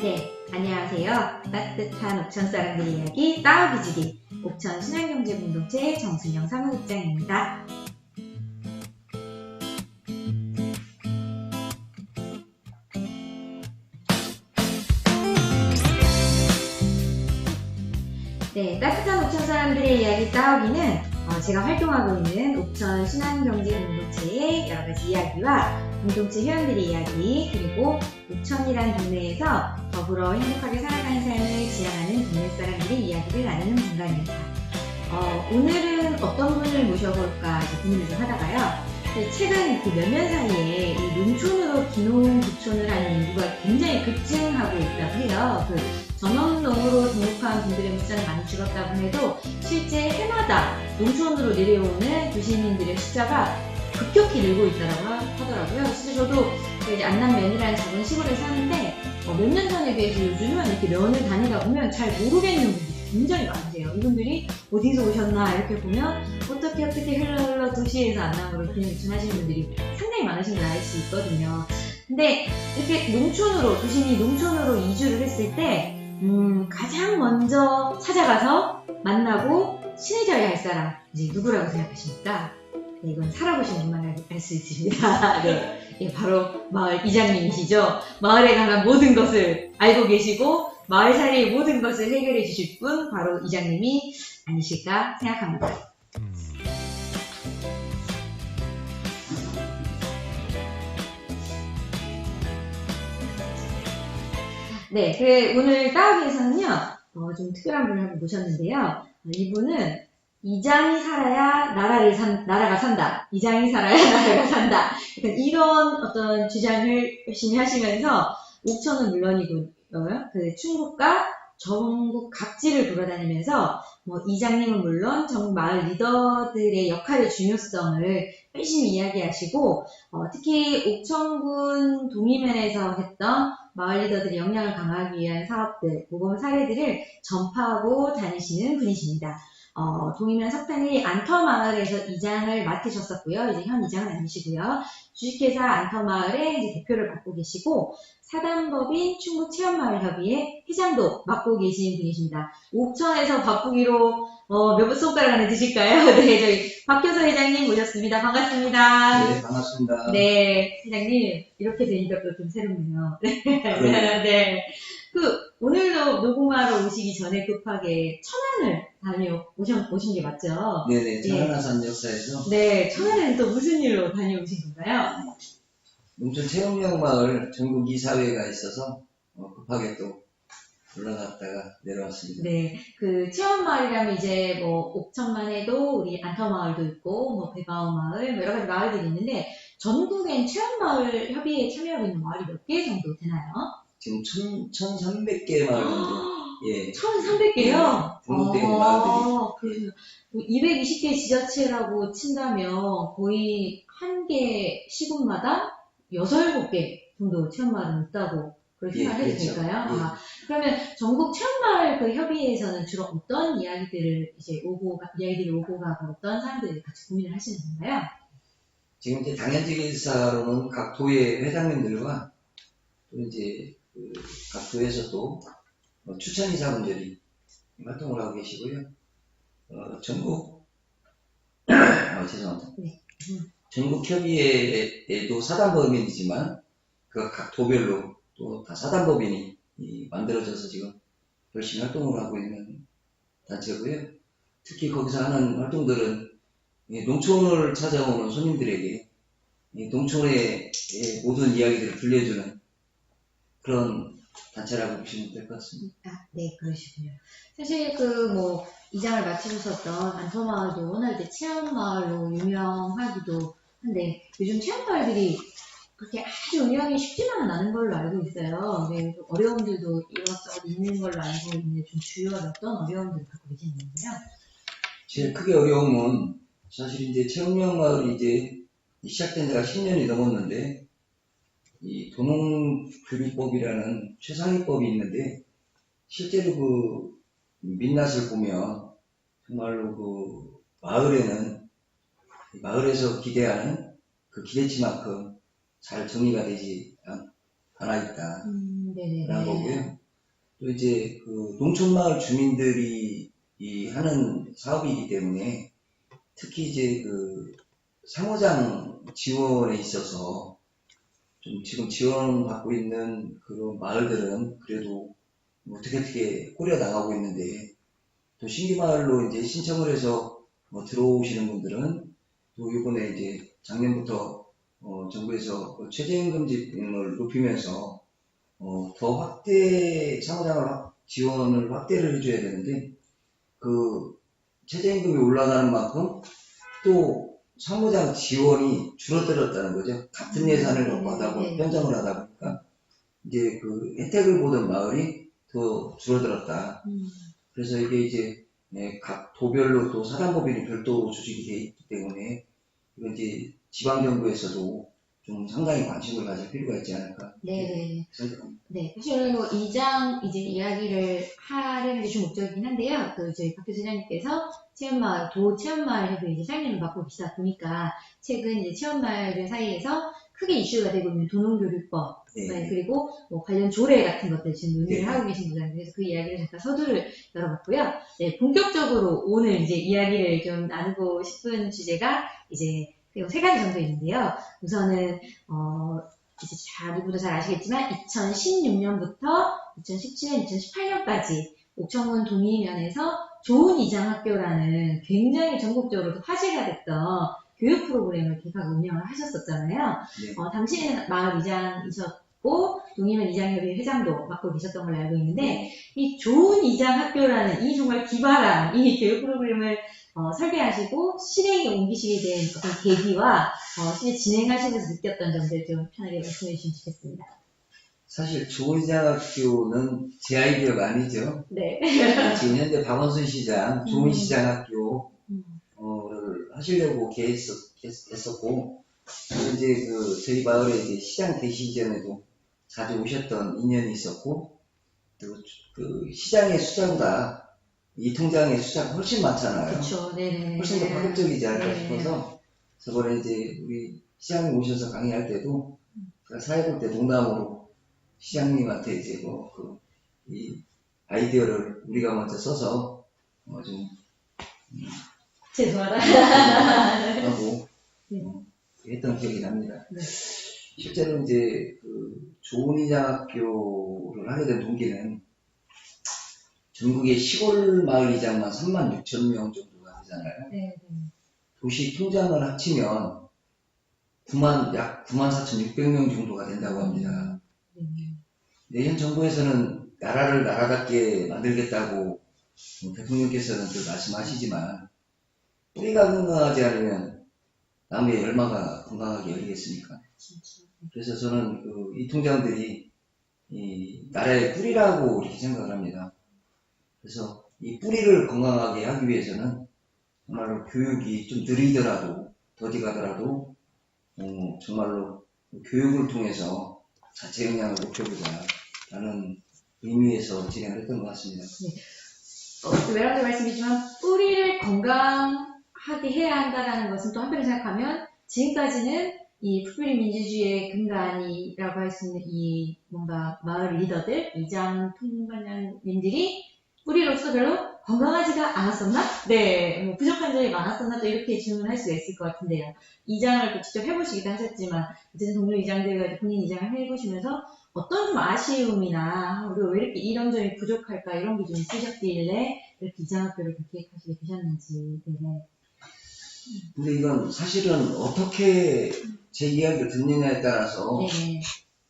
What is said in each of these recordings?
네, 안녕하세요. 따뜻한 옥천 사람들의 이야기 따오기지기 옥천 신한경제공동체 정순영 사무국장입니다. 네, 따뜻한 옥천 사람들의 이야기 따오기는 제가 활동하고 있는 옥천 신한경제공동체의 여러 가지 이야기와 공동체 회원들의 이야기, 그리고 옥천이란 동네에서 더불어 행복하게 살아가는 삶을 지향하는 동네 사람들의 이야기를 나누는 공간입니다. 오늘은 어떤 분을 모셔볼까 고민을 좀 하다가요. 최근 그 몇 년 사이에 이 농촌으로 귀농 귀촌을 하는 인구가 굉장히 급증하고 있다고 해요. 전원농으로 등록한 분들의 숫자는 많이 줄었다고 해도 실제 해마다 농촌으로 내려오는 도시민들의 숫자가 급격히 늘고 있다고 하더라고요. 실제 저도 안남면이라는 작은 시골에 사는데 몇 년 전에 비해서 요즘은 이렇게 면을 다니다 보면 잘 모르겠는 분들이 굉장히 많으세요. 이분들이 어디서 오셨나 이렇게 보면 어떻게 흘러 도시에서 안남으로 귀농하시는 분들이 상당히 많으신 걸 알 수 있거든요. 근데 이렇게 도시민이 농촌으로 이주를 했을 때 가장 먼저 찾아가서 만나고 친해져야 할 사람 누구라고 생각하십니까? 네, 이건 살아보신 분만 알 수 있습니다. 네, 바로 마을 이장님이시죠. 마을에 관한 모든 것을 알고 계시고 마을살이의 모든 것을 해결해 주실 분 바로 이장님이 아니실까 생각합니다. 네, 오늘 따오기에서는요 좀 특별한 분을 한번 모셨는데요. 이분은 이장이 살아야 나라가 산다. 이장이 살아야 나라가 산다. 이런 어떤 주장을 열심히 하시면서 옥천은 물론이고요. 충북과 전국 각지를 돌아다니면서 이장님은 물론 전국 마을 리더들의 역할의 중요성을 열심히 이야기하시고 특히 옥천군 동이면에서 했던 마을 리더들의 역량을 강화하기 위한 사업들, 모범 사례들을 전파하고 다니시는 분이십니다. 동이면 석탄리 안터마을에서 이장을 맡으셨었고요. 이제 현 이장은 아니시고요. 주식회사 안터마을의 이제 대표를 맡고 계시고 사단법인 충북체험마을협의회 회장도 맡고 계신 분이십니다. 옥천에서 바쁘기로 몇 손가락 안에 드실까요? 네, 저희 박효서 회장님 모셨습니다. 반갑습니다. 네, 반갑습니다. 네, 회장님 이렇게 되니까 또 좀 새롭네요. 네. 오늘도 녹음하러 오시기 전에 급하게 천안을 오신 게 맞죠? 네네, 천안아산 역사에서. 네, 천안에는 또 무슨 일로 다녀오신 건가요? 농촌 체험형 마을 전국 이사회가 있어서 급하게 또 올라갔다가 내려왔습니다. 네, 체험마을이라면 이제 옥천만 해도 우리 안터마을도 있고 배가오마을 여러 가지 마을들이 있는데 전국엔 체험마을 협의회에 참여하고 있는 마을이 몇 개 정도 되나요? 지금 1,300개 마을 정도. 예. 1,300개요? 등록된 마을들이. 220개 지자체라고 친다면 거의 한 개 시군마다 6, 7개 정도 체험마을은 있다고 그렇게 생각해도 그렇죠. 될까요? 예. 그러면 전국 체험마을 협의회에서는 주로 어떤 이야기들이 오고 가고 어떤 사람들이 같이 고민을 하시는 건가요? 지금 이제 당연직인사로는 각 도의 회장님들과 또 이제 각 도에서 또 추천이사분들이 활동을 하고 계시고요. 전국 죄송합니다. 네. 전국 협의회에도 사단법인이지만 각 도별로 또 다 사단법인이 만들어져서 지금 열심히 활동을 하고 있는 단체고요. 특히 거기서 하는 활동들은 농촌을 찾아오는 손님들에게 농촌의 모든 이야기들을 들려주는 그런 단체라고 보시면 될 것 같습니다. 네, 그러시군요. 사실 이장을 맡으셨었던 안터마을도 워낙 이제 체험마을로 유명하기도 한데 요즘 체험마을들이 그렇게 아주 운영이 쉽지만은 않은 걸로 알고 있어요. 네, 어려움들도 이것저것 있는 걸로 알고 있는데 좀 주요한 어떤 어려움들을 갖고 계시는데요? 제일 크게 어려움은 사실 이제 체험형 마을이 이제 시작된 지가 10년이 넘었는데 이 도농교리법이라는 최상위법이 있는데 실제로 민낯을 보면 정말로 마을에서 기대하는 그 기대치만큼 잘 정리가 되지 하나 있다. 네네. 라는 거고요. 또 이제 그 농촌마을 주민들이 하는 사업이기 때문에 특히 이제 그 상호장 지원에 있어서 좀 지금 지원받고 있는 그런 마을들은 그래도 어떻게 꾸려 나가고 있는데, 또 신규 마을로 이제 신청을 해서 들어오시는 분들은 또 이번에 이제 작년부터 정부에서 최저임금을 높이면서 더 상호장을 지원을 확대를 해줘야 되는데, 그 최저임금이 올라가는 만큼 또 상호장 지원이 줄어들었다는 거죠. 같은 예산을 갖고 하다 보니 편성을 하다 보니까 이제 그 혜택을 보던 마을이 더 줄어들었다. 그래서 이게 이제 각 도별로 또 사단법인이 별도로 조직이 되어 있기 때문에 이건 이제 지방정부에서도 좀 상당히 관심을 가질 필요가 있지 않을까 생각합니다. 네, 사실 오늘 뭐 이장 이제 이야기를 하려는 게 좀 목적이긴 한데요. 그 저희 박 교수장님께서 체험마을, 도체험마을에도 이제 사장님을 맡고 계시다 보니까 최근 이제 체험마을들 사이에서 크게 이슈가 되고 있는 도농교류법, 그리고 뭐 관련 조례 같은 것들 지금 논의를 하고 계신 거잖아요. 그래서 그 이야기를 잠깐 서두를 열어봤고요. 네, 본격적으로 오늘 이제 이야기를 좀 나누고 싶은 주제가 이제 세 가지 정도 있는데요. 우선은 이제 누구도 잘 아시겠지만 2016년부터 2017년, 2018년까지 옥천군 동의면에서 좋은 이장학교라는 굉장히 전국적으로 화제가 됐던 교육 프로그램을 기획하고 운영을 하셨었잖아요. 당시에는 마을 이장이셨고 동의면 이장협의 회장도 맡고 계셨던 걸로 알고 있는데 이 좋은 이장학교라는 이 정말 기발한 이 교육 프로그램을 설계하시고 실행에 옮기시게 된 어떤 계기와 실제 진행하시면서 느꼈던 점들 좀 편하게 말씀해 주시면 좋겠습니다. 사실 좋은 시장학교는 제 아이디어가 아니죠. 네. 지금 현재 박원순 시장 좋은 시장학교를 하시려고 계획했었고, 이제 그 저희 마을에 이제 시장 되시기 전에도 자주 오셨던 인연이 있었고, 또 그 시장의 숫자보다 이 통장의 숫자가 훨씬 많잖아요. 그렇죠. 네네. 훨씬 더 파격적이지 않을까 싶어서 저번에 이제 우리 시장님 오셔서 강의할 때도 제가 사회 볼 때 농담으로 시장님한테 이제 이 아이디어를 우리가 먼저 써서 좀 죄송하다 하고 했던 기억이 납니다. 네. 실제로 이제 그 좋은 이장학교를 하게 된 동기는 전국의 시골 마을 이장만 36,000명 정도가 되잖아요. 네. 도시 통장을 합치면 약 94,600명 정도가 된다고 합니다. 내년 정부에서는 나라를 나라답게 만들겠다고 대통령께서는 또 말씀하시지만 뿌리가 건강하지 않으면 나무의 열마가 건강하게 열리겠습니까? 그래서 저는 이 통장들이 이 나라의 뿌리라고 이렇게 생각을 합니다. 그래서 이 뿌리를 건강하게 하기 위해서는 정말로 교육이 좀 느리더라도 더디 가더라도 정말로 교육을 통해서 자체 역량을 높여보자라는 의미에서 진행을 했던 것 같습니다. 외람도 말씀이지만 뿌리를 건강하게 해야 한다는 것은 또 한편으로 생각하면 지금까지는 이 풋뿌리 민주주의의 근간이라고 할 수 있는 이 뭔가 마을 리더들, 이장 통반장님들이 뿌리로서 별로 건강하지가 않았었나? 네, 뭐 부족한 점이 많았었나? 또 이렇게 질문할 수가 있을 것 같은데요. 이장을 또 직접 해보시기도 하셨지만 어쨌든 동료 이장들과 본인 이장을 해보시면서 어떤 좀 아쉬움이나 우리가 왜 이렇게 이런 점이 부족할까 이런 게 좀 있으셨길래 이렇게 이장학교를 기획하시게 되셨는지. 네. 근데 이건 사실은 어떻게 제 이야기를 듣느냐에 따라서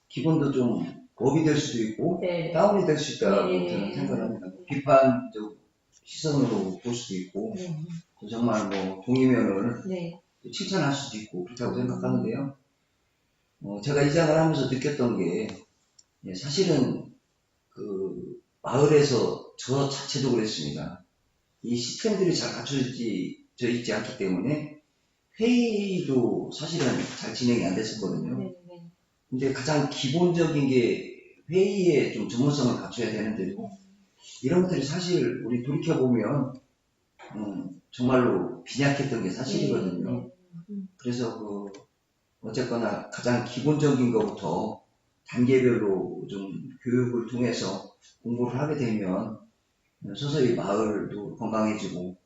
기본도 좀 업이 될 수도 있고 다운이 될 수 있다고 저는 생각을 합니다. 비판적 시선으로 볼 수도 있고 또 정말 동의면을 칭찬할 수도 있고 그렇다고 생각하는데요. 제가 이장을 하면서 느꼈던 게 사실은 그 마을에서 저 자체도 그랬습니다. 이 시스템들이 잘 갖춰져 있지 않기 때문에 회의도 사실은 잘 진행이 안 됐었거든요. 근데 가장 기본적인 게 회의에 좀 전문성을 갖춰야 되는데 이런 것들이 사실 우리 돌이켜보면 정말로 빈약했던 게 사실이거든요. 그래서 어쨌거나 가장 기본적인 것부터 단계별로 좀 교육을 통해서 공부를 하게 되면 서서히 마을도 건강해지고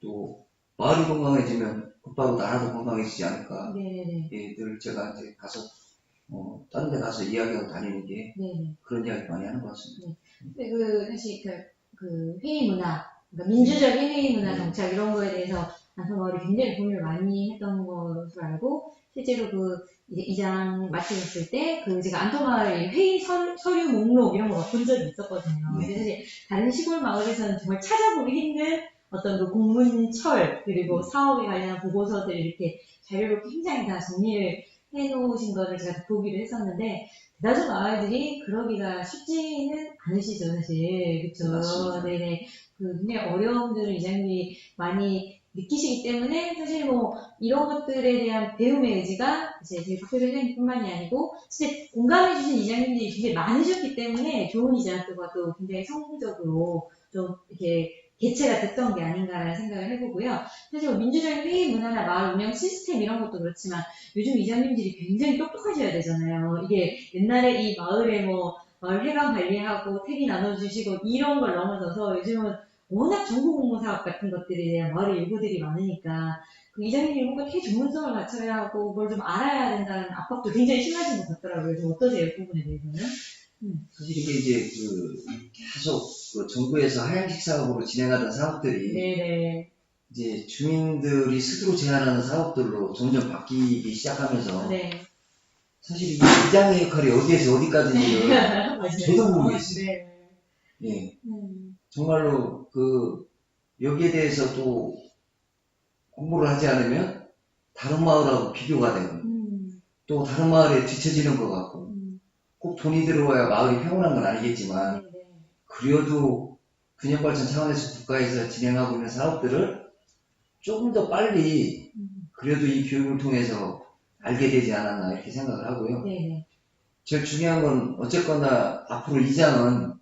또 마을이 건강해지면 곧바로 나라도 건강해지지 않을까. 네네네. 예, 늘 제가 이제 가서 다른 데 가서 이야기하고 다니는 게 네네. 그런 이야기 많이 하는 것 같습니다. 근데 사실 그 회의 문화, 그러니까 민주적인 회의 문화 정착 이런 거에 대해서 안성마을이 굉장히 고민을 많이 했던 것으로 알고, 실제로 이제 이장 맡으셨을 때, 제가 안성마을 회의 서류 목록 이런 거 본 적이 있었거든요. 네. 근데 사실 다른 시골 마을에서는 정말 찾아보기 힘든 어떤 그 공문철, 그리고 사업에 관련한 보고서들 이렇게 자료로 굉장히 다 정리를 해놓으신 거를 제가 보기를 했었는데, 대다수 마을들이 그러기가 쉽지는 않으시죠, 사실. 그쵸? 맞습니다. 네네. 굉장히 어려움들을 이장님이 많이 느끼시기 때문에, 사실 이런 것들에 대한 배움의 의지가 이제 저희 박효준 선생님뿐만이 아니고, 사실 공감해주신 이장님들이 굉장히 많으셨기 때문에, 좋은 이장학교가 또 굉장히 성공적으로 좀 이렇게 개최가 됐던 게 아닌가라는 생각을 해보고요. 사실 민주적인 회의 문화나 마을 운영 시스템 이런 것도 그렇지만, 요즘 이장님들이 굉장히 똑똑하셔야 되잖아요. 이게 옛날에 이 마을에 마을 회관 관리하고 퇴비 나눠주시고 이런 걸 넘어서서 요즘은 워낙 정보공무사업 같은 것들에 대한 마을의 요구들이 많으니까 이장님이 뭔가 회 전문성을 갖춰야 하고 뭘 좀 알아야 된다는 압박도 굉장히 심하신 것 같더라고요. 그래서 어떠세요? 그 부분에 대해서는? 사실 이게 이제 계속 정부에서 하향식 사업으로 진행하던 사업들이 네네. 이제 주민들이 스스로 제안하는 사업들로 점점 바뀌기 시작하면서 네. 사실 이 이장의 역할이 어디에서 어디까지인지를 저도 모르겠어요. 네. 예. 정말로 여기에 대해서 또 공부를 하지 않으면 다른 마을하고 비교가 되고 또 다른 마을에 뒤처지는 것 같고 꼭 돈이 들어와야 마을이 평온한 건 아니겠지만 그래도 균형발전 차원에서 국가에서 진행하고 있는 사업들을 조금 더 빨리 그래도 이 교육을 통해서 알게 되지 않았나 이렇게 생각을 하고요. 네네. 제일 중요한 건 어쨌거나 앞으로 이장은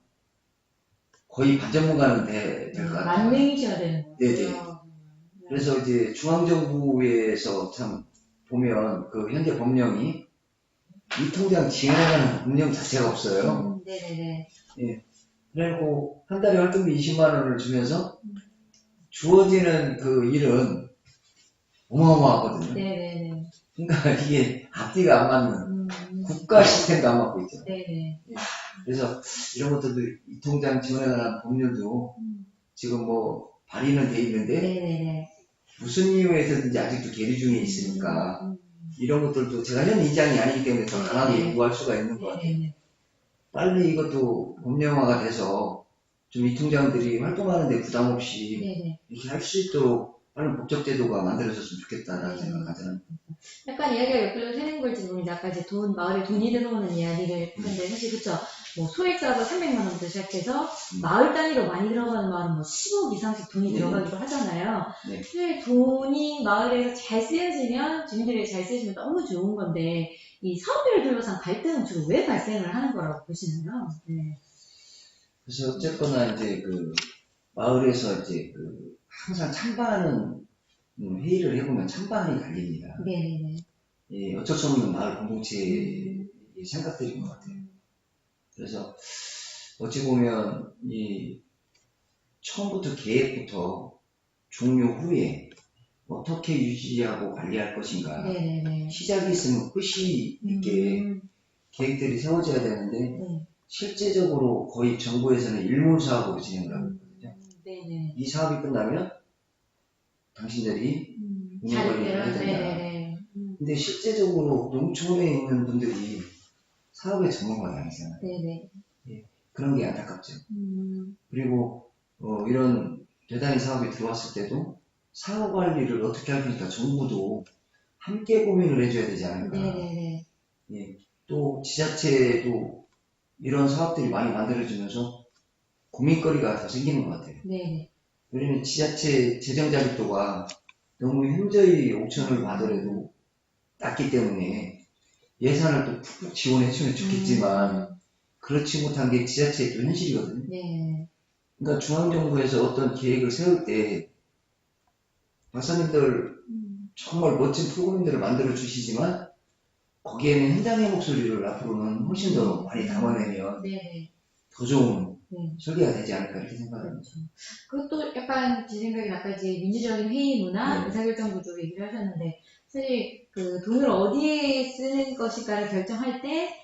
거의 반전문가는 될 것 같아요. 만능이셔야 되는 거예요. 네네. 그래서 이제 중앙정부에서 참 보면 현재 법령이 이 통장 지원하는 법령 자체가 없어요. 네네네. 예. 그리고 한 달에 활동비 20만 원을 주면서 주어지는 일은 어마어마하거든요. 네네네. 그러니까 이게 앞뒤가 안 맞는 국가 시스템도 안 맞고 있죠. 네네. 예. 그래서 이런 것들도 이 통장 지원에 관한 법률도 지금 발의는 돼 있는데 네네네. 무슨 이유에서든지 아직도 계류 중에 있으니까 이런 것들도 제가 현 이장이 아니기 때문에 더 강하게 요구할 수가 있는 것 같아요. 빨리 이것도 법령화가 돼서 좀 이 통장들이 활동하는데 부담 없이 이렇게 할 수 있도록 빠른 법적 제도가 만들어졌으면 좋겠다라는 생각하잖아요. 약간 이야기가 옆으로 새는 걸지 모르겠는데, 아까 이제 마을에 돈이 들어오는 이야기를 했는데, 사실 그쵸. 소액 사업을 300만 원부터 시작해서 마을 단위로 많이 들어가는 마을은 10억 이상씩 돈이 들어가기도 하잖아요. 네. 사실 돈이 마을에서 잘 쓰여지면, 주민들이 잘 쓰여지면 너무 좋은 건데, 이 사업비를 둘러싼 갈등은 주로 왜 발생을 하는 거라고 보시나요? 네. 그래서 어쨌거나 이제 마을에서 이제 항상 찬반은 회의를 해보면 찬반이 갈립니다. 네네네. 예, 어쩔 수 없는 마을 공동체의 생각들인 것 같아요. 그래서 어찌 보면 처음부터 계획부터 종료 후에 어떻게 유지하고 관리할 것인가. 네네네. 시작이 있으면 끝이 있게 계획들이 세워져야 되는데 실제적으로 거의 정부에서는 일몰사업으로 진행을 하고 있거든요. 네네. 이 사업이 끝나면 당신들이 운영관리를 해야 된다. 근데 실제적으로 농촌에 있는 분들이 사업의 전문가가 아니잖아요. 네네. 예, 그런 게 안타깝죠. 그리고 이런 대단히 사업이 들어왔을 때도 사업 관리를 어떻게 할 거니까 정부도 함께 고민을 해줘야 되지 않을까. 네네네. 예, 또 지자체도 이런 사업들이 많이 만들어지면서 고민거리가 더 생기는 것 같아요. 네네. 왜냐면 지자체 재정 자립도가 너무 현저히 5천을 받으려도 낮기 때문에 예산을 또 푹푹 지원해주면 좋겠지만 그렇지 못한 게 지자체의 또 현실이거든요. 네. 그러니까 중앙정부에서 어떤 계획을 세울 때 박사님들 정말 멋진 프로그램들을 만들어 주시지만 거기에는 현장의 목소리를 앞으로는 훨씬 더 많이 담아내면 네네. 더 좋은 네. 설계가 되지 않을까 이렇게 생각합니다. 그렇죠. 그것도 약간 제 생각에 아까 이제 민주적인 회의 문화, 네. 의사결정 구조 얘기를 하셨는데, 사실 그 돈을 어디에 쓰는 것일까를 결정할 때,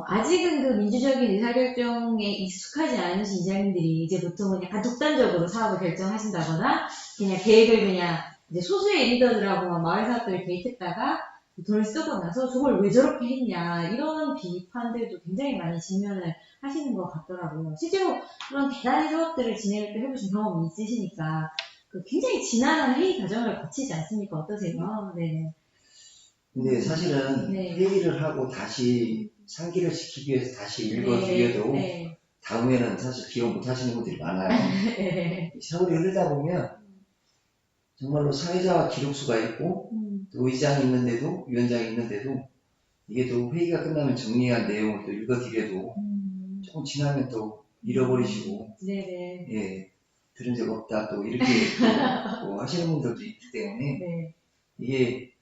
아직은 그 민주적인 의사결정에 익숙하지 않으신 이장님들이 이제 보통은 약간 독단적으로 사업을 결정하신다거나, 그냥 계획을 그냥 이제 소수의 리더들하고 마을 사업들을 개입했다가 돈을 쓰고 나서 저걸 왜 저렇게 했냐, 이런 비판들도 굉장히 많이 직면을 하시는 것 같더라고요. 실제로 그런 대단한 사업들을 진행을 또 해보신 경험이 있으시니까 그 굉장히 지난한 회의 과정을 거치지 않습니까? 어떠세요? 네. 근데 사실은 네. 회의를 하고 다시 상기를 시키기 위해서 다시 읽어주려도 네. 다음에는 사실 기억 못 하시는 분들이 많아요. 네. 세월이 흐르다 보면 정말로 사회자와 기록수가 있고 또 의장이 있는데도 위원장이 있는데도 이게 또 회의가 끝나면 정리한 내용을 또 읽어드려도 조금 지나면 또 잃어버리시고 네네. 예 들은 적 없다 또 이렇게 또 하시는 분들도 있기 때문에 네. 이게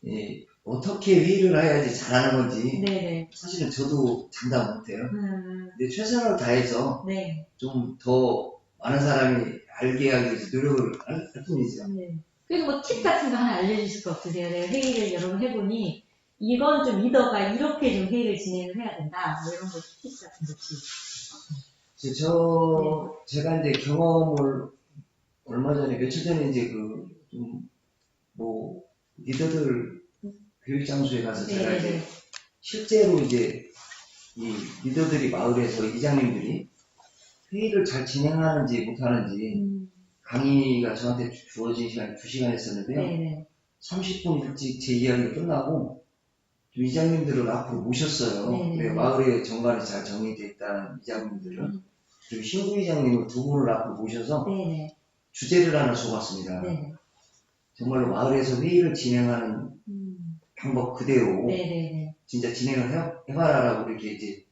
예, 어떻게 회의를 해야지 잘하는 건지 네네. 사실은 저도 장담 못해요. 음. 근데 최선을 다해서 네. 좀 더 많은 사람이 알게 하기 위해서 노력을 할 뿐이죠. 네. 그리고 뭐 팁 같은 거 하나 알려주실 거 없으세요? 네, 회의를 여러 번 해보니 이건 좀 리더가 이렇게 좀 회의를 진행을 해야 된다. 뭐 이런 거 팁 같은 거 혹시. 제가 이제 경험을 얼마 전에 며칠 전에 이제 뭐 리더들 교육 장소에 가서 제가 네네네. 이제 실제로 이제 이 리더들이 마을에서 이장님들이 회의를 잘 진행하는지 못하는지 강의가 저한테 주어진 시간이 2시간이었는데요. 네네. 30분 일찍 제 이야기가 끝나고 좀 이장님들을 앞으로 모셨어요. 네네. 네, 마을의 정관이 잘 정리되어 있다는 이장님들을 그리고 신부 이장님을 2분을 앞으로 모셔서 네네. 주제를 하나 줘봤습니다. 네네. 정말로 마을에서 회의를 진행하는 방법 그대로 네네네. 진짜 진행을 해봐라라고 이렇게 이제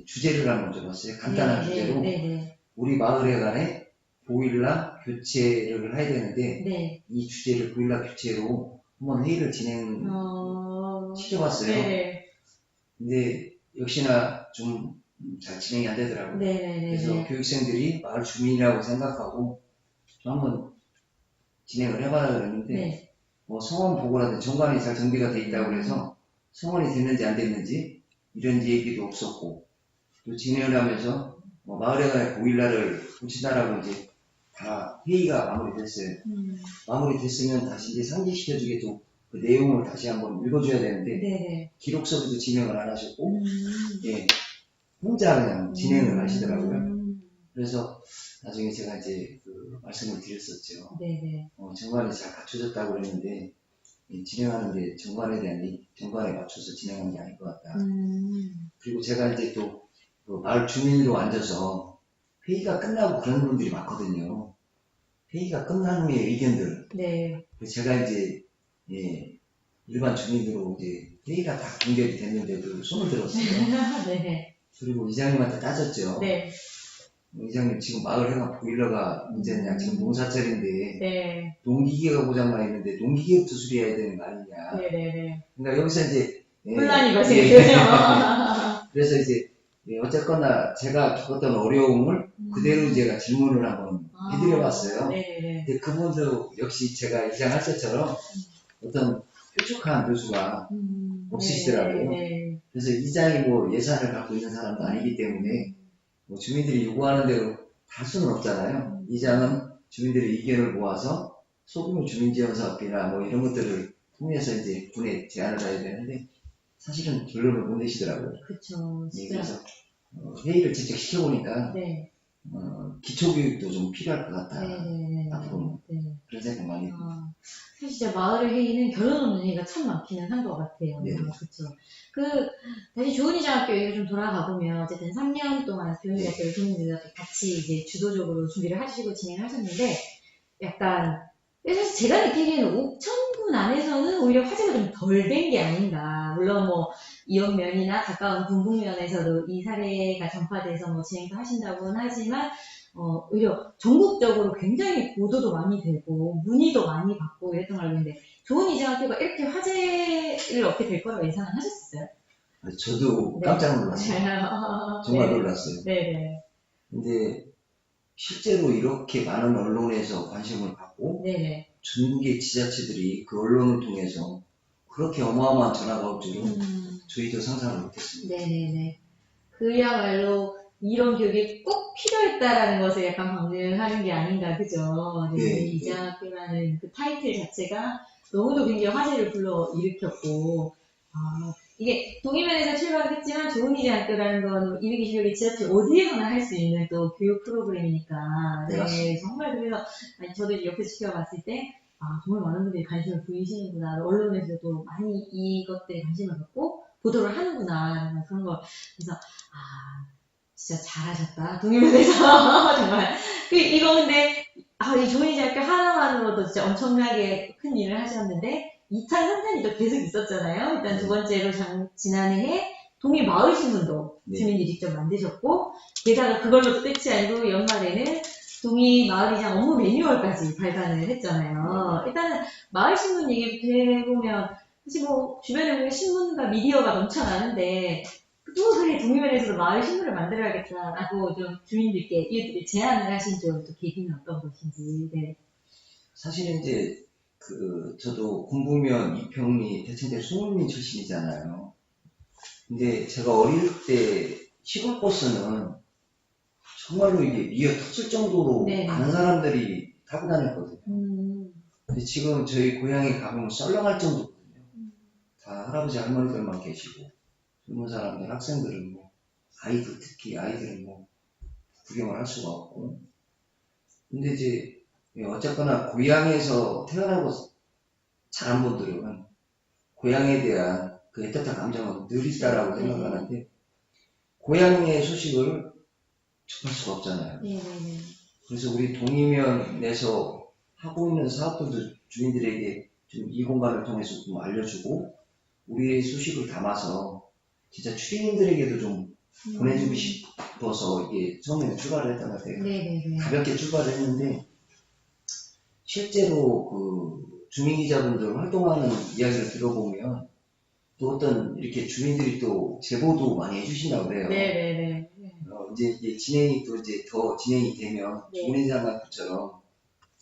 주제를 하나 줘봤어요. 간단한 주제로 네네. 우리 마을에 관해 보일러 교체를 해야 되는데 네. 이 주제를 보일러 교체로 한번 회의를 시켜봤어요. 네. 근데 역시나 좀 잘 진행이 안 되더라고요. 네네네. 그래서 교육생들이 마을 주민이라고 생각하고 좀 한번 진행을 해봐라 그랬는데 네. 뭐 성원 보고라든지 정관이 잘 정비가 돼 있다고 해서 성원이 됐는지 안 됐는지 이런 얘기도 없었고 또 진행을 하면서 뭐 마을에 관해 보일러를 고친다라고 이제 다 회의가 마무리됐어요. 마무리됐으면 다시 이제 상기시켜주게도 그 내용을 다시 한번 읽어줘야 되는데 네네. 기록서부터 진행을 안 하셨고 예, 혼자 그냥 진행을 하시더라고요. 그래서 나중에 제가 이제 그 말씀을 드렸었죠. 네네. 정관이 잘 갖춰졌다고 그랬는데 진행하는데 정관에 맞춰서 진행한 게 아닐 것 같다. 그리고 제가 이제 또 그 마을 주민으로 앉아서 회의가 끝나고 그런 분들이 많거든요. 회의가 끝난 후에 의견들. 네. 그래서 제가 이제 일반 주민으로 이제 회의가 다 공개가 됐는데도 손을 들었어요. 네. 그리고 이장님한테 따졌죠. 네. 이장님 지금 마을 해가 보일러가 문제냐 지금 농사철인데 네. 농기계가 고장나 있는데 농기계부터 수리해야 되는 거 아니냐. 네네네. 그러니까 여기서 이제 혼란이 발생해요. 그래서 이제 어쨌거나 제가 겪었던 어려움을 그대로 제가 질문을 한번 해드려봤어요. 네네. 근데 그분도 역시 제가 이장할 때처럼 어떤 뾰족한 묘수가 없으시더라고요. 네. 그래서 이장이 뭐 예산을 갖고 있는 사람도 아니기 때문에 뭐 주민들이 요구하는 대로 할 수는 없잖아요. 이장은 주민들의 의견을 모아서 소규모 주민지원사업비나 뭐 이런 것들을 통해서 이제 군에 제안을 해야 되는데 사실은 결론을 못 내시더라고요. 그쵸. 예, 진짜. 그래서 회의를 직접 시켜보니까 네. 기초교육도 좀 필요할 것 같다. 네네. 앞으로 네. 그런 생각 많이 해요. 사실 진짜 마을의 회의는 결론 없는 회의가 참 많기는 한 것 같아요. 네. 그쵸. 다시 좋은이장학교 얘기를 좀 돌아가 보면, 어쨌든 3년 동안 교육학교를 교민들과 같이 이제 주도적으로 준비를 하시고 진행하셨는데, 약간, 사실 제가 느끼기에는 옥천군 부분 안에서는 오히려 화제가 좀 덜 된 게 아닌가. 물론 뭐 이원면이나 가까운 분북면에서도 이 사례가 전파돼서 뭐 진행도 하신다고는 하지만 오히려 전국적으로 굉장히 보도도 많이 되고 문의도 많이 받고 이랬던 걸 알고 있는데 좋은 이장학교가 이렇게 화제를 얻게 될 거라고 예상은 하셨어요? 저도 네. 깜짝 놀랐어요. 정말 네. 놀랐어요. 네네. 근데 실제로 이렇게 많은 언론에서 관심을 갖고 네네. 전국의 지자체들이 그 언론을 통해서 그렇게 어마어마한 전화가 올 줄은 저희도 상상을 못했습니다. 네네네. 그야말로 이런 교육이 꼭 필요했다라는 것을 약간 방증하는 게 아닌가, 그죠? 네. 이장학교라는 그 타이틀 자체가 너무도 굉장히 화제를 불러일으켰고, 이게 동의면에서 출발을 했지만 좋은 이장학교라는 건 이미기실력의 지자체 어디에서나 할 수 있는 또 교육 프로그램이니까. 네, 정말 그래서 저도 옆에서 지켜봤을 때, 정말 많은 분들이 관심을 보이시는구나. 언론에서도 많이 이것들에 관심을 갖고 보도를 하는구나. 그런 거. 그래서, 진짜 잘하셨다. 동의면에서. 정말. 이거 근데, 이 조인대학교 하나만으로도 진짜 엄청나게 큰 일을 하셨는데, 2차, 3차는 또 계속 있었잖아요. 일단 두 번째로 지난해에 동의 마을신문도 주민들이 직접 만드셨고, 게다가 그걸로 끝이 아니고 연말에는 동의 마을이장 업무 매뉴얼까지 발간을 했잖아요. 일단은 마을신문 얘기부터 해보면, 사실 뭐, 주변에 보면 신문과 미디어가 넘쳐나는데, 또 그래 동의면에서도 마을 신문을 만들어야겠다라고 좀 주민들께 이웃들이 제안을 하신 좀 또 계기는 어떤 것인지. 네. 사실은 이제 저도 공부면 이평리 대천대 송울민 출신이잖아요. 근데 제가 어릴 때 시골 버스는 정말로 이게 미어 터질 정도로 많은 사람들이 타고 다녔거든요. 근데 지금 저희 고향에 가보면 썰렁할 정도거든요. 다 할아버지 할머니들만 계시고 젊은 사람들, 학생들은 뭐, 특히 아이들은 뭐, 구경을 할 수가 없고. 근데 이제, 어쨌거나 고향에서 태어나고 자란 분들은 고향에 대한 그 애틋한 감정은 늘 있다라고 생각하는데, 고향의 소식을 접할 수가 없잖아요. 그래서 우리 동의면에서 하고 있는 사업들도 주민들에게 좀 이 공간을 통해서 좀 알려주고, 우리의 소식을 담아서 진짜 추리님들에게도 좀 보내주고 싶어서 이게 처음에 출발을 했던 것 같아요. 가볍게 출발을 했는데 실제로 그 주민기자분들 활동하는 이야기를 들어보면 또 어떤 이렇게 주민들이 또 제보도 많이 해주신다고 그래요. 이제 이게 진행이 또 이제 더 진행이 되면 조은희장학교처럼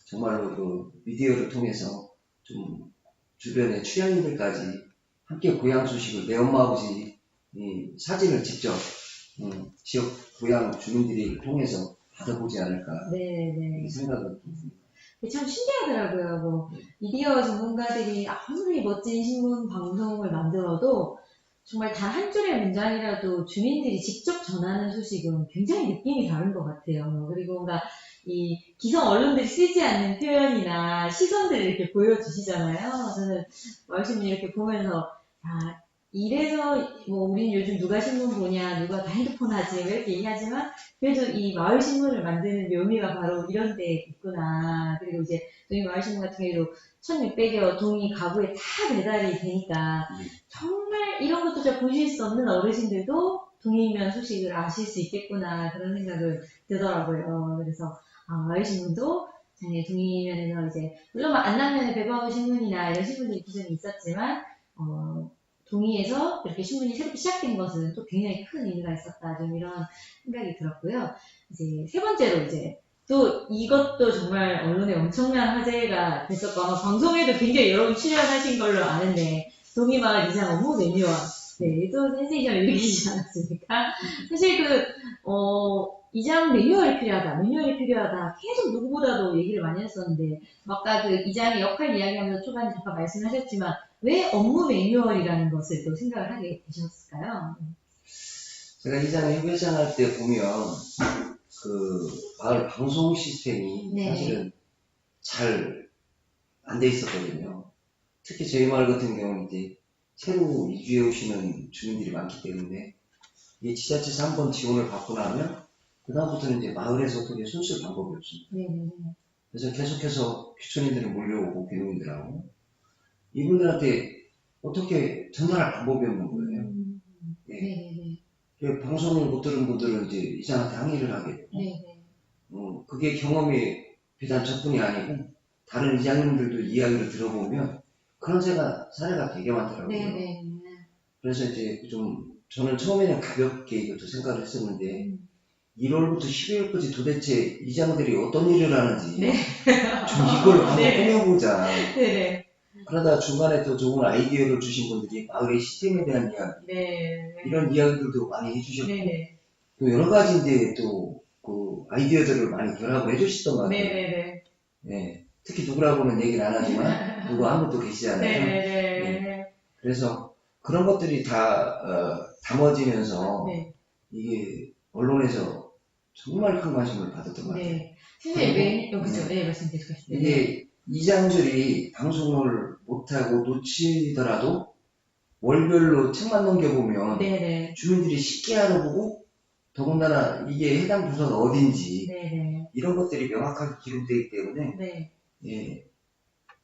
정말로 그 미디어를 통해서 좀 주변의 출연인들까지 함께 고향 소식을 내 엄마 아버지 사진을 직접 지역 고향 주민들이 통해서 받아보지 않을까 이렇게 생각을 듭니다. 참 신기하더라고요. 뭐 미디어 전문가들이 아무리 멋진 신문 방송을 만들어도 정말 단 한 줄의 문장이라도 주민들이 직접 전하는 소식은 굉장히 느낌이 다른 것 같아요. 그리고 뭔가 이 기성 언론들이 쓰지 않는 표현이나 시선들을 이렇게 보여주시잖아요. 저는 마을신문 이렇게 보면서 이래서 뭐 우린 요즘 누가 신문 보냐, 누가 다 핸드폰 하지 이렇게 얘기하지만 그래도 이 마을신문을 만드는 묘미가 바로 이런 데 있구나. 그리고 이제 동의 마을신문 같은 경우에도 1600여 동의 가구에 다 배달이 되니까 정말 이런 것도 잘 보실 수 없는 어르신들도 동의면 소식을 아실 수 있겠구나 그런 생각을 들더라고요. 그래서 마을신문도 동의면에서 이제 물론 안남면에 배부하고 신문이나 이런 신문들이 기존에 있었지만 동의에서 이렇게 신문이 새롭게 시작된 것은 또 굉장히 큰 의미가 있었다. 좀 이런 생각이 들었고요. 이제 세 번째로 이제 또 이것도 정말 언론에 엄청난 화제가 됐었고 아마 방송에도 굉장히 여러 분 출연하신 걸로 아는데 동의마을 이장 업무 매뉴얼 또 센세이션을 일으키지 않았습니까? 사실 이장 매뉴얼이 필요하다. 계속 누구보다도 얘기를 많이 했었는데 아까 그 이장의 역할 이야기하면서 초반에 잠깐 말씀하셨지만 왜 업무 매뉴얼이라는 것을 또 생각을 하게 되셨을까요? 제가 이장 회장할 때 보면 그 마을 방송 시스템이 사실은 잘 안 돼 있었거든요. 특히 저희 마을 같은 경우는 이제 새로 이주해 오시는 주민들이 많기 때문에 이 지자체에서 한번 지원을 받고 나면 그다음부터는 이제 마을에서 어떻게 손쓸 방법이 없습니다. 그래서 계속해서 귀촌인들이 몰려오고 귀농인들하고 이분들한테 어떻게 전달할 방법이 없는 거예요. 예. 네네네. 그 방송을 못 들은 분들은 이제 이장한테 항의를 하게 되고, 네네. 그게 경험이 비단 저뿐이 아니고 다른 이장님들도 이야기를 들어보면 그런 사례가 되게 많더라고요. 네네. 그래서 이제 저는 처음에는 가볍게 이것도 생각을 했었는데 1월부터 12월까지 도대체 이장들이 어떤 일을 하는지 네. 좀 이걸 한번 네. 꾸며보자. 네네. 그러다 중간에 또 좋은 아이디어를 주신 분들이 마을의 시스템에 대한 이야기, 네. 이런 이야기들도 많이 해주셨고, 네네. 또 여러 가지 이제 또 그 아이디어들을 많이 결합을 해주시던 것 같아요. 네네네. 네. 특히 누구라고는 얘기는 안 하지만 누구 한 분도 계시잖아요. 네네네. 네. 그래서 그런 것들이 다 담아지면서 네. 이게 언론에서 정말 큰 관심을 받았던 것 같아요. 네. 선생님, 그죠? 네. 네, 말씀 계속하시죠. 이게 이장들이 방송을 못하고 놓치더라도 월별로 책만 넘겨보면 네네. 주민들이 쉽게 알아보고 더군다나 이게 해당 부서가 어딘지 네네. 이런 것들이 명확하게 기록되기 때문에 네. 예,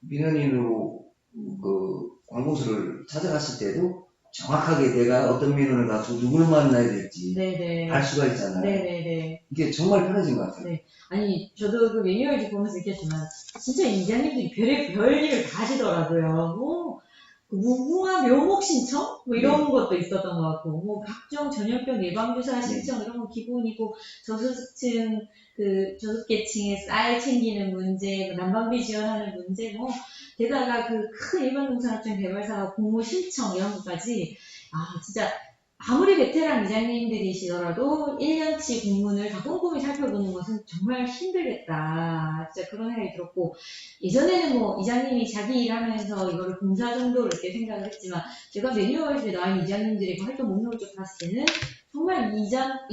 민원인으로 그 관공서를 찾아갔을 때도 정확하게 내가 어떤 민원을 가지고 누굴 만나야 될지 네네. 알 수가 있잖아요. 네네네. 이게 정말 편해진 것 같아요. 네. 아니, 저도 그 매뉴얼 보면서 느꼈지만, 진짜 이장님들이 별일을 다 하시더라고요. 뭐, 그 무궁화 묘목 신청? 뭐 이런 것도 있었던 것 같고, 뭐, 각종 전염병 예방주사 신청 이런 거 기본이고, 저소득층, 저소득계층의 쌀 챙기는 문제, 뭐 난방비 지원하는 문제, 뭐, 게다가 그 큰 일반농산업종 개발사가 공모 신청 이런 것까지, 진짜, 아무리 베테랑 이장님들이시더라도 1년치 공문을 다 꼼꼼히 살펴보는 것은 정말 힘들겠다. 진짜 그런 생각이 들었고, 예전에는 뭐 이장님이 자기 일하면서 이거를 봉사 정도로 이렇게 생각을 했지만, 제가 매뉴얼에 나와 있는 이장님들의 그 활동 목록을 쭉 봤을 때는 정말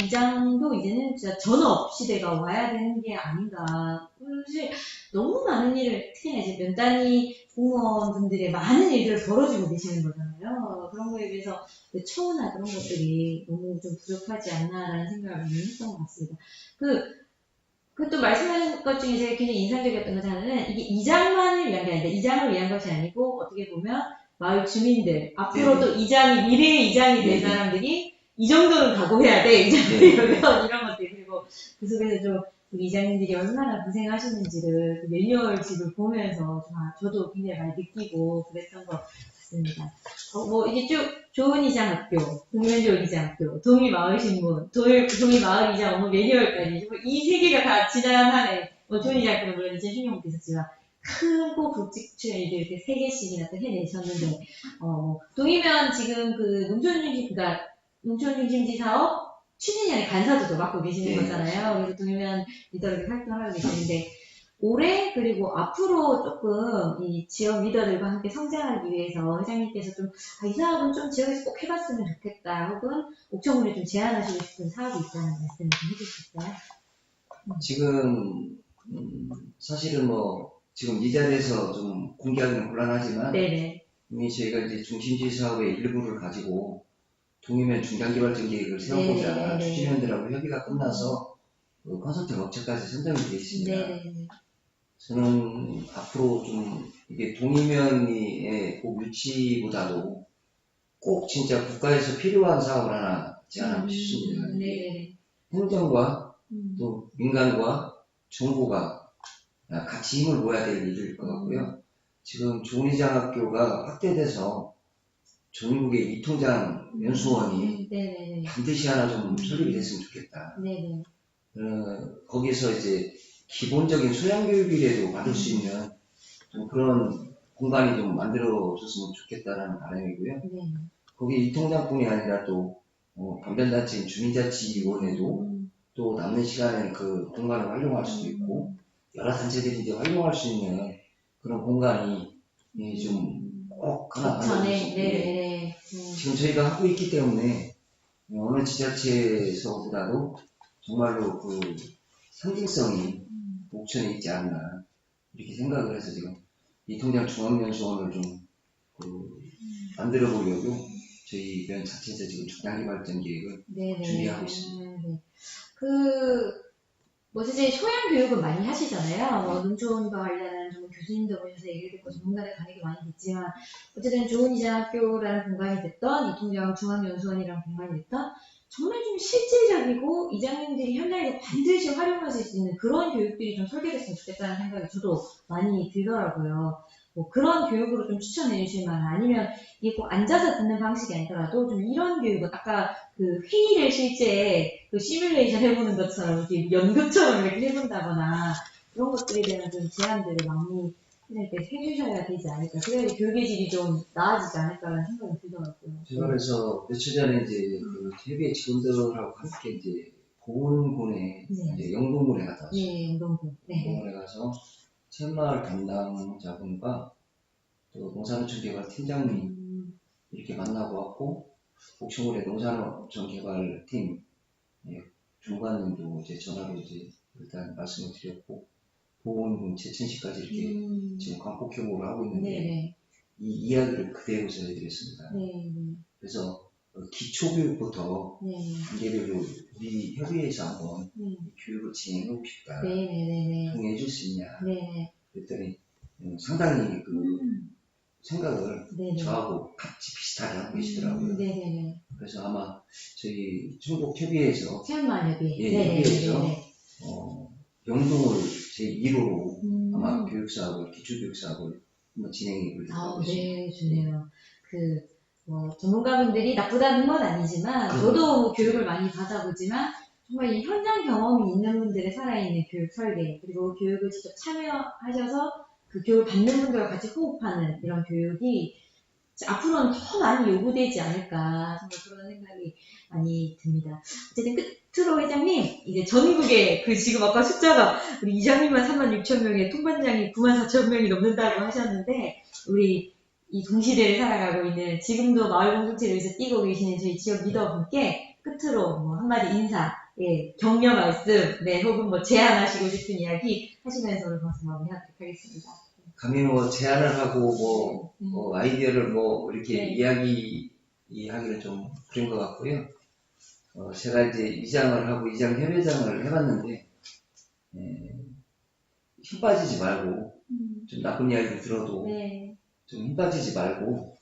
이장도 이제는 진짜 전업 시대가 와야 되는 게 아닌가. 사실 너무 많은 일을, 특히나 이제 면단위 공무원분들의 많은 일들을 벌어지고 계시는 거잖아요. 그런 거에 비해서 처우나 그런 것들이 너무 좀 부족하지 않나라는 생각을 많이 했던 것 같습니다. 또 말씀하신 것 중에 제가 굉장히 인상적이었던 것 하나는 이게 이장만을 위한 게 아니라 이장을 위한 것이 아니고 어떻게 보면 마을 주민들, 앞으로 또 미래의 이장이 될 사람들이 이 정도는 각오해야 돼, 이장들이 이런 것들. 그리고 그 속에서 좀 우리 이장님들이 얼마나 고생하시는지를 그 매뉴얼집을 보면서 저도 굉장히 많이 느끼고 그랬던 것 같습니다. 이게 쭉 좋은 이장학교, 공면 좋은 이장학교, 동의마을신문, 동의마을이장 매뉴얼까지 이 세 개가 다 지난 한 해, 좋은 이장학교는 물론 이제 신경도 있었지만 크고 굵직한 일들 이렇게 세 개씩이나 또 해내셨는데, 동의면 지금 농촌중심지 사업 추진위원회 간사도 맡고 계시는 거잖아요. 그래서 동의면 리더를 활동하고 계시는데, 올해 그리고 앞으로 조금 이 지역 리더들과 함께 성장하기 위해서 회장님께서 이 사업은 좀 지역에서 꼭 해봤으면 좋겠다, 혹은 옥천군에 좀 제안하시고 싶은 사업이 있다는 말씀을 좀 해주실까요? 지금 사실은 지금 이 자리에서 좀 공개하기는 곤란하지만 네네. 이미 저희가 이제 중심지 사업의 일부를 가지고 동의면 중장기발전 계획을 세워보자 추진위원들하고 협의가 끝나서 컨설팅 업체까지 선정이 되어 있습니다. 네네. 저는 앞으로 좀 이게 동의면의 꼭 유치보다도 꼭 진짜 국가에서 필요한 사업을 하나 제안하고 싶습니다. 네네. 행정과 또 민간과 정부가 같이 힘을 모아야 될 일일 것 같고요. 지금 좋은이장학교가 확대돼서 전국의 이통장 연수원이 반드시 하나 좀 설립이 됐으면 좋겠다. 네네. 거기서 이제 기본적인 소양교육이라도 받을 수 있는 좀 그런 공간이 좀 만들어졌으면 좋겠다라는 바람이고요. 네. 거기 이통장뿐이 아니라 또 반변단체인 주민자치위원회도 또 남는 시간에 그 공간을 활용할 수도 있고 여러 단체들이 이제 활용할 수 있는 그런 공간이 좀 꼭 하나 만들어졌으면 지금 저희가 하고 있기 때문에 어느 지자체에서보다도 정말로 그 상징성이 옥천에 있지 않나 이렇게 생각을 해서 지금 이통장 중앙연수원을 좀 만들어 보려고 저희 면 자체에서 지금 중장기 발전 계획을 준비하고 있습니다. 뭐 사실 소양 교육은 많이 하시잖아요. 뭐 농촌과 관련한 좀 교수님도 오셔서 얘기를 듣고 전문가들 가는 많이 됐지만 어쨌든 좋은 이장학교라는 공간이 됐던 이통장 중앙연수원이라는 공간이 됐던 정말 좀 실질적이고 이장님들이 현장에서 반드시 활용하실 수 있는 그런 교육들이 좀 설계됐으면 좋겠다는 생각이 저도 많이 들더라고요. 뭐 그런 교육으로 좀 추천해 주실 만한 아니면 이게 꼭 앉아서 듣는 방식이 아니더라도 좀 이런 교육은 아까 그 회의를 실제 그 시뮬레이션 해보는 것처럼 이렇게 연극처럼 이렇게 해본다거나 그런 것들에 대한 좀 제안들을 많이 해주셔야 되지 않을까. 그래야 교육의 질이 좀 나아지지 않을까라는 생각이 들더라고요. 제가 그래서 며칠 전에 이제 그 KB의 직원들하고 함께 이제 보훈군에 네. 이제 영동군에 갔다 왔어요. 예, 영동군. 네. 영동군에 가서 새마을 담당자분과 또 농산어촌 개발 팀장님 이렇게 만나고 왔고 옥천군의 농산어촌 개발팀 중관님도 이제 전화로 이제 일단 말씀을 드렸고 보훈군 제천시까지 이렇게 지금 광폭 교육을 하고 있는데 네네. 이 이야기를 그대로 전해드렸습니다. 네. 그래서 기초교육부터 네. 단계별로 우리 협의회에서 한번 네. 교육을 진행하고 싶다. 네네네. 동의해 줄 수 있냐. 네. 그랬더니 상당히 그 생각을 네네. 저하고 같이 비슷하게 하고 계시더라고요. 네네네. 그래서 아마 저희 충북협의회에서 체험만협의. 예, 네네네. 협의회에서 영동을 제1호로 아마 교육사업을 기초교육사업을 한번 진행해 보려고 하고 있습니다. 네, 좋네요. 뭐 전문가분들이 나쁘다는 건 아니지만 저도 뭐 교육을 많이 받아보지만 정말 이 현장 경험이 있는 분들의 살아있는 교육 설계 그리고 교육을 직접 참여하셔서 그 교육을 받는 분들과 같이 호흡하는 이런 교육이 앞으로는 더 많이 요구되지 않을까 정말 그런 생각이 많이 듭니다. 어쨌든 끝으로 회장님 이제 전국에 그 지금 아까 숫자가 우리 이장님만 36,000명에 통반장이 94,000명이 넘는다고 하셨는데 우리 이 동시대를 살아가고 있는 지금도 마을 공동체를 위해서 뛰고 계시는 저희 지역 리더분께 끝으로 뭐 한마디 인사, 예, 격려 말씀, 네, 혹은 뭐 제안하시고 싶은 이야기 하시면서 오늘 방송 마무리하도록 하겠습니다. 감히 뭐 제안을 하고 뭐 아이디어를 뭐 이렇게 이야기하기는 좀 그런 것 같고요. 제가 이제 이장을 하고 이장 협회장을 해봤는데 힘 빠지지 말고 좀 나쁜 이야기를 들어도 좀 힘 빠지지 말고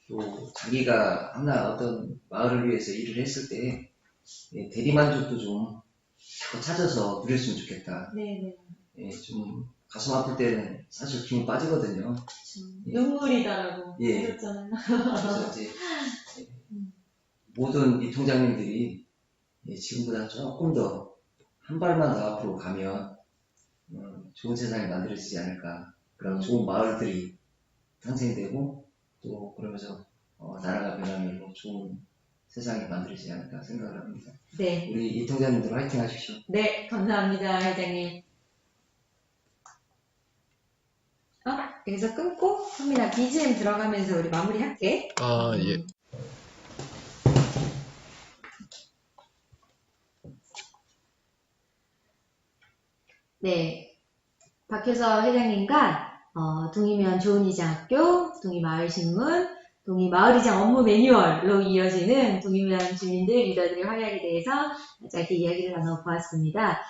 또 자기가 하나 어떤 마을을 위해서 일을 했을 때 대리만족도 좀 자꾸 찾아서 누렸으면 좋겠다. 좀 가슴 아플 때는 사실 힘이 빠지거든요. 눈물이다라고 하셨잖아요. 그래서 이제 모든 이 통장님들이 지금보다 조금 더 한 발만 더 앞으로 가면 좋은 세상이 만들어지지 않을까. 그런 좋은 마을들이 탄생되고 또 그러면서 나라가 변하면 좋은 세상이 만들어지지 않을까 생각을 합니다. 네. 우리 이 통장님들 화이팅 하십시오. 네, 감사합니다, 회장님. 여기서 끊고 현민아 BGM 들어가면서 우리 마무리할게. 예. 네, 박효서 회장님과 동이면 좋은 이장학교, 동이마을신문, 동이마을이장 업무 매뉴얼로 이어지는 동이면 주민들 리더들의 활약에 대해서 짧게 이야기를 나눠보았습니다.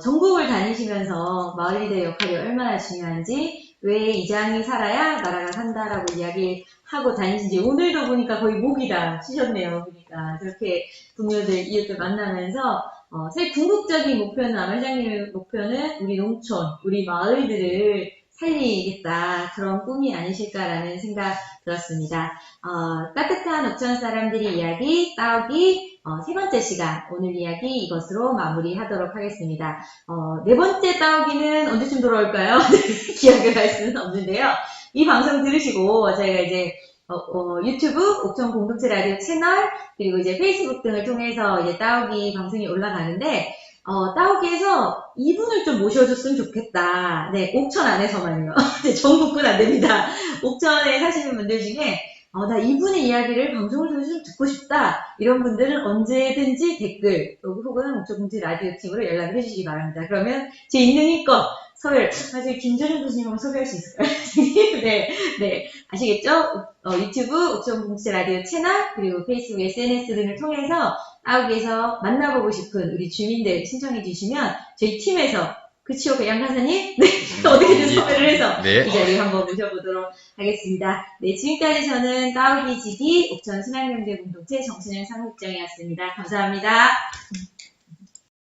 전국을 다니시면서 마을 리더의 역할이 얼마나 중요한지, 왜 이장이 살아야 나라가 산다라고 이야기하고 다니신지 오늘도 보니까 거의 목이다 치셨네요. 그러니까 그렇게 동료들, 이웃들 만나면서 사실 궁극적인 목표는 아마 회장님의 목표는 우리 농촌, 우리 마을들을 살리겠다 그런 꿈이 아니실까라는 생각 들었습니다. 따뜻한 옥천 사람들이 이야기 따오기 세 번째 시간 오늘 이야기 이것으로 마무리하도록 하겠습니다. 네 번째 따오기는 언제쯤 돌아올까요? 기억을 할 수는 없는데요. 이 방송 들으시고 저희가 이제 유튜브 옥천 공동체 라디오 채널 그리고 이제 페이스북 등을 통해서 이제 따오기 방송이 올라가는데 따오기에서 이분을 좀 모셔줬으면 좋겠다. 네, 옥천 안에서만요. 전국은 안 됩니다. 옥천에 사시는 분들 중에 나 이분의 이야기를 방송을 통해서 좀 듣고 싶다. 이런 분들은 언제든지 댓글 혹은 옥천 공동체 라디오 팀으로 연락을 해주시기 바랍니다. 그러면 제 있는 힘껏 서열. 사실 김조준 교수님하고 소개할 수 있을까요? 네, 네. 아시겠죠? 유튜브 옥천공동체 라디오 채널, 그리고 페이스북 SNS 등을 통해서 따오기에서 만나보고 싶은 우리 주민들 신청해 주시면 저희 팀에서 그치요, 배양 간사님? 네, 어떻게든 섭외를 해서 네. 이 자리에 한번 모셔보도록 하겠습니다. 네, 지금까지 저는 따오기 지기 옥천 순환경제공동체 정순영 상국장이었습니다. 감사합니다.